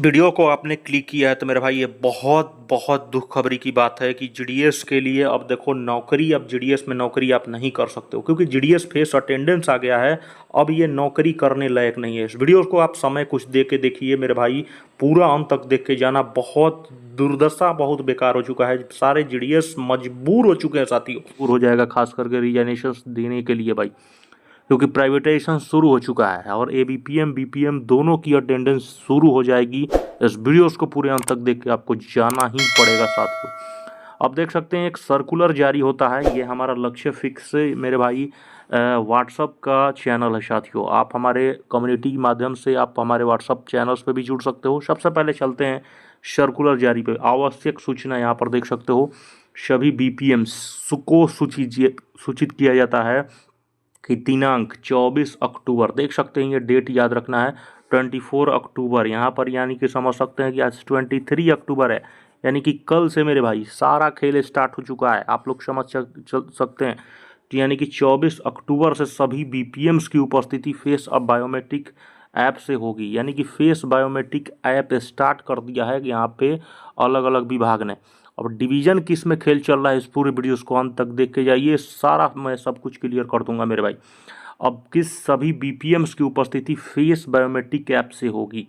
Video को आपने click किया है तो मेरे भाई ये बहुत बहुत दुख खबरी की बात है कि जीडीएस के लिए अब देखो नौकरी, अब जीडीएस में नौकरी आप नहीं कर सकते हो क्योंकि जीडीएस फेस अटेंडेंस आ गया है। अब ये नौकरी करने लायक नहीं है। इस वीडियो को आप समय कुछ दे के देखिए मेरे भाई, पूरा अंत तक देख के जाना। बहुत दुर्दशा, बहुत बेकार हो चुका है। सारे जीडीएस मजबूर हो चुके हैं साथियों, मजबूर हो जाएगा खास करके रिजाइनेशन देने के लिए भाई, क्योंकि प्राइवेटाइजेशन शुरू हो चुका है और एबीपीएम बीपीएम दोनों की अटेंडेंस शुरू हो जाएगी। इस वीडियोस को पूरे अंत तक देख के आपको जाना ही पड़ेगा साथियों। अब देख सकते हैं एक सर्कुलर जारी होता है, ये हमारा लक्ष्य फिक्स मेरे भाई व्हाट्सअप का चैनल है साथियों। आप हमारे कम्युनिटी के माध्यम से आप हमारे व्हाट्सअप चैनल्स पे भी जुड़ सकते हो। सबसे पहले चलते हैं सर्कुलर जारी पे। आवश्यक सूचना यहाँ पर देख सकते हो, सभी बीपीएम को सूचित किया जाता है कि दिनांक 24 अक्टूबर, देख सकते हैं ये डेट याद रखना है, 24 अक्टूबर यहाँ पर, यानी कि समझ सकते हैं कि आज 23 अक्टूबर है, यानी कि कल से मेरे भाई सारा खेल स्टार्ट हो चुका है। आप लोग समझ सकते हैं कि यानी कि 24 अक्टूबर से सभी बीपीएम्स की उपस्थिति फेस अब बायोमेट्रिक ऐप से होगी। यानी कि फेस बायोमेट्रिक ऐप स्टार्ट कर दिया है यहाँ पे अलग अलग विभाग ने। अब डिवीज़न किस में खेल चल रहा है, इस पूरे वीडियोस को अंत तक देख के जाइए, सारा मैं सब कुछ क्लियर कर दूंगा मेरे भाई। अब किस सभी बीपीएम्स की उपस्थिति फेस बायोमेट्रिक ऐप से होगी,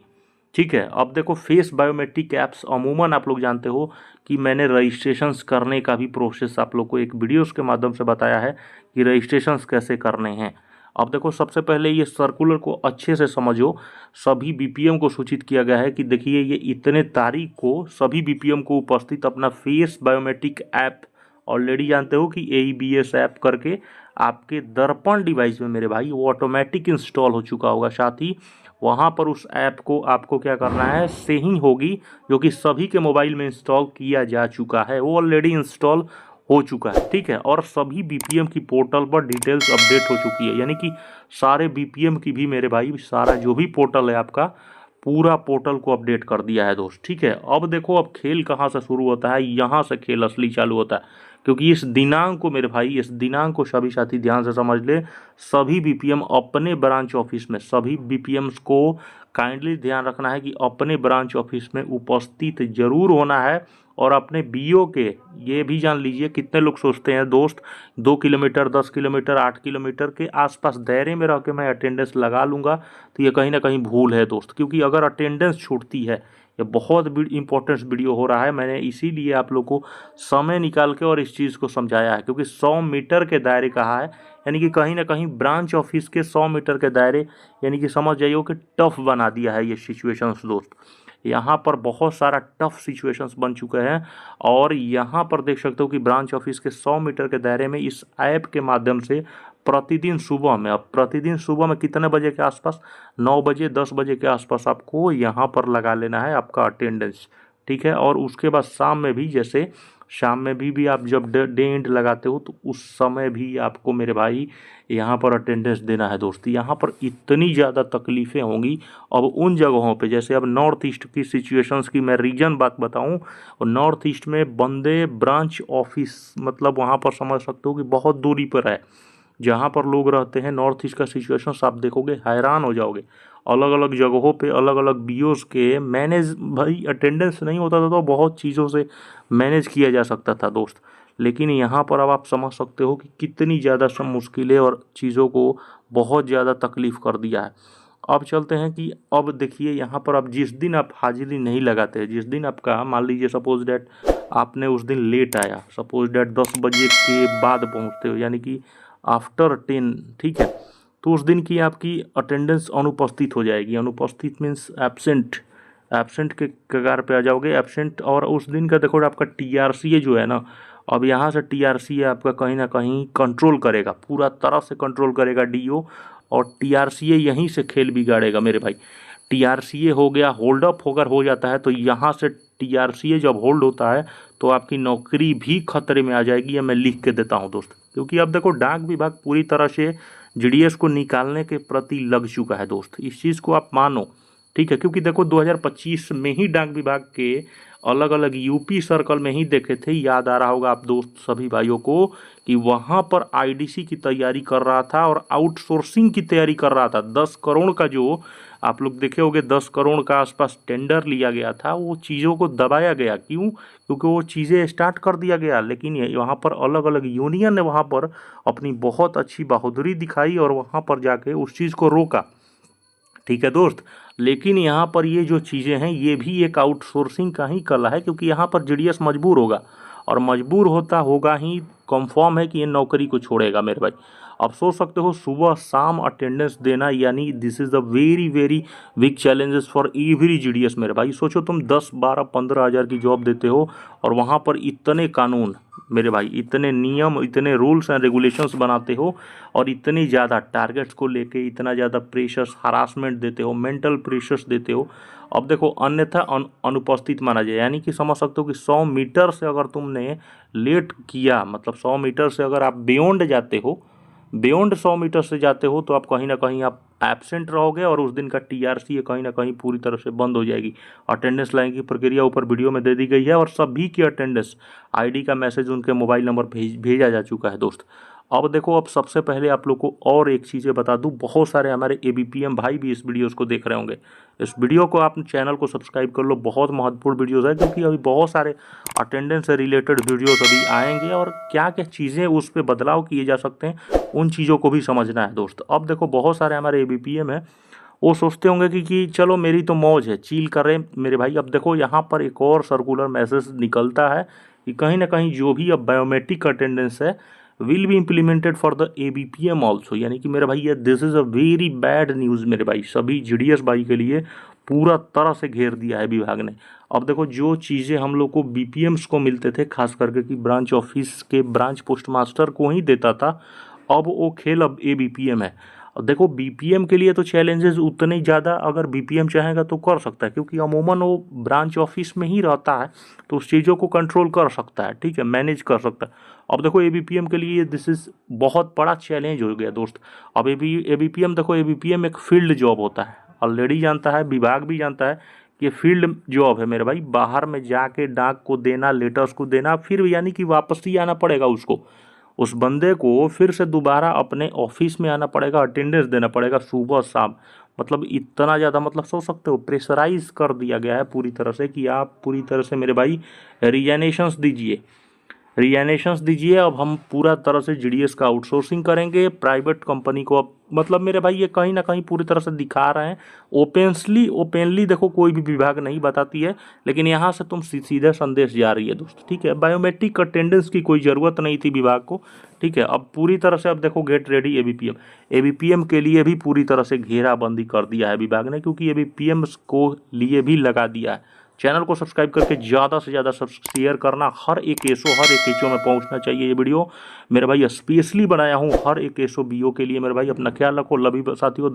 ठीक है। अब देखो फेस बायोमेट्रिक ऐप्स अमूमन आप लोग जानते हो कि मैंने रजिस्ट्रेशंस करने का भी प्रोसेस आप लोग को एक वीडियोस के माध्यम से बताया है कि रजिस्ट्रेशंस कैसे करने हैं। अब देखो सबसे पहले ये सर्कुलर को अच्छे से समझो। सभी बीपीएम को सूचित किया गया है कि देखिए ये इतने तारीख को सभी बीपीएम को उपस्थित अपना फेस बायोमेट्रिक ऐप, ऑलरेडी जानते हो कि AEBS ऐप करके आपके दर्पण डिवाइस में मेरे भाई वो ऑटोमेटिक इंस्टॉल हो चुका होगा। साथ ही वहाँ पर उस ऐप को आपको क्या करना है, से ही होगी, जो कि सभी के मोबाइल में इंस्टॉल किया जा चुका है, वो ऑलरेडी इंस्टॉल हो चुका है, ठीक है। और सभी बीपीएम की पोर्टल पर डिटेल्स अपडेट हो चुकी है, यानी कि सारे बीपीएम की भी मेरे भाई सारा जो भी पोर्टल है आपका, पूरा पोर्टल को अपडेट कर दिया है दोस्त, ठीक है। अब देखो अब खेल कहाँ से शुरू होता है, यहाँ से खेल असली चालू होता है, क्योंकि इस दिनांक को मेरे भाई, इस दिनांक को सभी साथी ध्यान से समझ ले। सभी बीपीएम अपने ब्रांच ऑफिस में, सभी बीपीएम्स को काइंडली ध्यान रखना है कि अपने ब्रांच ऑफिस में उपस्थित जरूर होना है। और अपने बीओ के, ये भी जान लीजिए, कितने लोग सोचते हैं दोस्त 2 किलोमीटर 10 किलोमीटर 8 किलोमीटर के आसपास दायरे में रह के मैं अटेंडेंस लगा लूँगा, तो ये कहीं ना कहीं भूल है दोस्त। क्योंकि अगर अटेंडेंस छूटती है, ये बहुत इंपॉर्टेंट वीडियो हो रहा है, मैंने इसीलिए आप लोग को समय निकाल के और इस चीज़ को समझाया है, क्योंकि 100 मीटर के दायरे कहा है, यानी कि कहीं ना कहीं ब्रांच ऑफिस के 100 मीटर के दायरे, यानी कि समझ जाइए कि टफ बना दिया है ये सिचुएशंस दोस्त। यहाँ पर बहुत सारा टफ सिचुएशंस बन चुके हैं। और यहाँ पर देख सकते हो कि ब्रांच ऑफिस के 100 मीटर के दायरे में इस ऐप के माध्यम से प्रतिदिन सुबह में, अब प्रतिदिन सुबह में कितने बजे के आसपास, 9 बजे 10 बजे के आसपास आपको यहाँ पर लगा लेना है आपका अटेंडेंस, ठीक है। और उसके बाद शाम में भी, जैसे शाम में भी आप जब डे एंड लगाते हो तो उस समय भी आपको मेरे भाई यहाँ पर अटेंडेंस देना है दोस्त। यहाँ पर इतनी ज़्यादा तकलीफ़ें होंगी अब उन जगहों पे, जैसे अब नॉर्थ ईस्ट की सिचुएशंस की मैं रीजन बात बताऊँ, और नॉर्थ ईस्ट में बंदे ब्रांच ऑफिस, मतलब वहाँ पर समझ सकते हो कि बहुत दूरी पर है जहाँ पर लोग रहते हैं। नॉर्थ ईस्ट का सिचुएशन आप देखोगे हैरान हो जाओगे। अलग अलग जगहों पे अलग अलग बीओस के मैनेज, भाई अटेंडेंस नहीं होता था तो बहुत चीज़ों से मैनेज किया जा सकता था दोस्त, लेकिन यहाँ पर अब आप समझ सकते हो कि कितनी ज़्यादा सब मुश्किलें और चीज़ों को बहुत ज़्यादा तकलीफ़ कर दिया है। अब चलते हैं कि अब देखिए यहाँ पर अब जिस दिन आप हाजिरी नहीं लगाते हैं, जिस दिन आपका मान लीजिए सपोज डैट आपने उस दिन लेट आया, सपोज डैट 10 बजे के बाद पहुँचते हो, यानी कि आफ्टर 10, ठीक है, तो उस दिन की आपकी अटेंडेंस अनुपस्थित हो जाएगी। अनुपस्थित मीन्स एब्सेंट, एब्सेंट के कगार पे आ जाओगे, एब्सेंट। और उस दिन का देखो आपका टीआरसीए जो है ना, अब यहाँ से टीआरसीए आपका कहीं ना कहीं कंट्रोल करेगा, पूरा तरह से कंट्रोल करेगा डीओ, और टीआरसीए यहीं से खेल बिगाड़ेगा मेरे भाई। टीआरसीए हो गया होल्ड अप, होकर हो जाता है तो यहाँ से टीआरसीए जब होल्ड होता है तो आपकी नौकरी भी खतरे में आ जाएगी, या मैं लिख के देता हूँ दोस्त। क्योंकि अब देखो डाक विभाग पूरी तरह से जीडीएस को निकालने के प्रति लग चुका है दोस्त, इस चीज़ को आप मानो, ठीक है। क्योंकि देखो 2025 में ही डाक विभाग के अलग अलग यूपी सर्कल में ही देखे थे, याद आ रहा होगा आप दोस्त सभी भाइयों को, कि वहाँ पर आईडीसी की तैयारी कर रहा था और आउटसोर्सिंग की तैयारी कर रहा था। 10 करोड़ का जो आप लोग देखे होंगे 10 करोड़ का आसपास टेंडर लिया गया था, वो चीज़ों को दबाया गया। क्यों? क्योंकि वो चीज़ें स्टार्ट कर दिया गया, लेकिन वहाँ पर अलग अलग यूनियन ने वहाँ पर अपनी बहुत अच्छी बहादुरी दिखाई और वहाँ पर जाके उस चीज़ को रोका। ठीक है दोस्त, लेकिन यहाँ पर ये जो चीज़ें हैं ये भी एक आउटसोर्सिंग का ही कला है, क्योंकि यहाँ पर जीडीएस मजबूर होगा, और मजबूर होगा ही, कंफर्म है कि ये नौकरी को छोड़ेगा मेरे भाई। अब सोच सकते हो सुबह शाम अटेंडेंस देना, यानी this is the very very big challenges for every GDS मेरे भाई। सोचो तुम 10 12 15 हज़ार की जॉब देते हो और वहाँ पर इतने कानून मेरे भाई, इतने नियम, इतने रूल्स एंड रेगुलेशंस बनाते हो, और इतनी ज़्यादा टारगेट्स को लेके इतना ज़्यादा प्रेशर्स, हरासमेंट देते हो, मेंटल प्रेशर्स देते हो। अब देखो अन्यथा अनुपस्थित माना जाए, यानी कि समझ सकते हो कि 100 मीटर से अगर तुमने लेट किया, मतलब 100 मीटर से अगर आप बियॉन्ड जाते हो, बियॉन्ड 100 मीटर से जाते हो, तो आप कहीं ना कहीं आप एब्सेंट रहोगे, और उस दिन का टीआरसी कहीं ना कहीं पूरी तरह से बंद हो जाएगी। अटेंडेंस लाइन की प्रक्रिया ऊपर वीडियो में दे दी गई है, और सभी की अटेंडेंस आईडी का मैसेज उनके मोबाइल नंबर भेजा जा चुका है दोस्त। अब देखो, अब सबसे पहले आप लोग को और एक चीज़ें बता दूं, बहुत सारे हमारे एबीपीएम भाई भी इस वीडियोस को देख रहे होंगे। इस वीडियो को आप चैनल को सब्सक्राइब कर लो, बहुत महत्वपूर्ण वीडियोस है, क्योंकि अभी बहुत सारे अटेंडेंस से रिलेटेड वीडियोस अभी आएंगे, और क्या क्या चीज़ें उस पर बदलाव किए जा सकते हैं उन चीज़ों को भी समझना है दोस्त। अब देखो, बहुत सारे हमारे एबीपीएम है, वो सोचते होंगे कि चलो मेरी तो मौज है, चिल कर रहे मेरे भाई। अब देखो यहाँ पर एक और सर्कुलर मैसेज निकलता है कि कहीं ना कहीं जो भी अब बायोमेट्रिक अटेंडेंस है will be implemented for the ABPM also, यानी कि मेरे भाई ये this is a very bad news मेरे भाई, सभी जीडीएस भाई के लिए पूरा तरह से घेर दिया है विभाग ने। अब देखो, जो चीज़ें हम लोग को बीपीएम्स को मिलते थे, खास करके कि ब्रांच ऑफिस के ब्रांच पोस्ट मास्टर को ही देता था, अब वो खेल अब एबीपीएम है। देखो, बीपीएम के लिए तो चैलेंजेस उतने ही ज़्यादा, अगर बीपीएम चाहेगा तो कर सकता है, क्योंकि अमूमन वो ब्रांच ऑफिस में ही रहता है, तो उस चीज़ों को कंट्रोल कर सकता है, ठीक है, मैनेज कर सकता है। अब देखो, एबीपीएम के लिए दिस इज़ बहुत बड़ा चैलेंज हो गया दोस्त। अब एबीपीएम देखो, एबीपीएम एक फील्ड जॉब होता है, ऑलरेडी जानता है, विभाग भी जानता है कि फील्ड जॉब है मेरे भाई। बाहर में जाके डाक को देना, लेटर्स को देना, फिर यानी कि वापस ही आना पड़ेगा उसको, उस बंदे को फिर से दोबारा अपने ऑफिस में आना पड़ेगा, अटेंडेंस देना पड़ेगा सुबह शाम। मतलब इतना ज़्यादा, मतलब सोच सकते हो, प्रेशराइज कर दिया गया है पूरी तरह से कि आप पूरी तरह से मेरे भाई रिजाइनेशंस दीजिए, रिजाइनेशंस दीजिए। अब हम पूरा तरह से जीडीएस का आउटसोर्सिंग करेंगे प्राइवेट कंपनी को। अब मतलब मेरे भाई ये कहीं ना कहीं पूरी तरह से दिखा रहे हैं ओपनली देखो, कोई भी विभाग नहीं बताती है, लेकिन यहाँ से तुम सीधा संदेश जा रही है दोस्त, ठीक है। बायोमेट्रिक अटेंडेंस की कोई ज़रूरत नहीं थी विभाग को, ठीक है। अब पूरी तरह से, अब देखो, गेट रेडी एबीपीएम के लिए भी पूरी तरह से घेराबंदी कर दिया है विभाग ने, क्योंकि एबीपीएम को लिए भी लगा दिया है। चैनल को सब्सक्राइब करके ज़्यादा से ज़्यादा शेयर करना, हर एक एसओ में पहुंचना चाहिए ये वीडियो मेरे भाई। स्पेशली बनाया हूँ हर एक एसओ बीओ के लिए मेरे भाई। अपना ख्याल रखो, लव यू साथियों।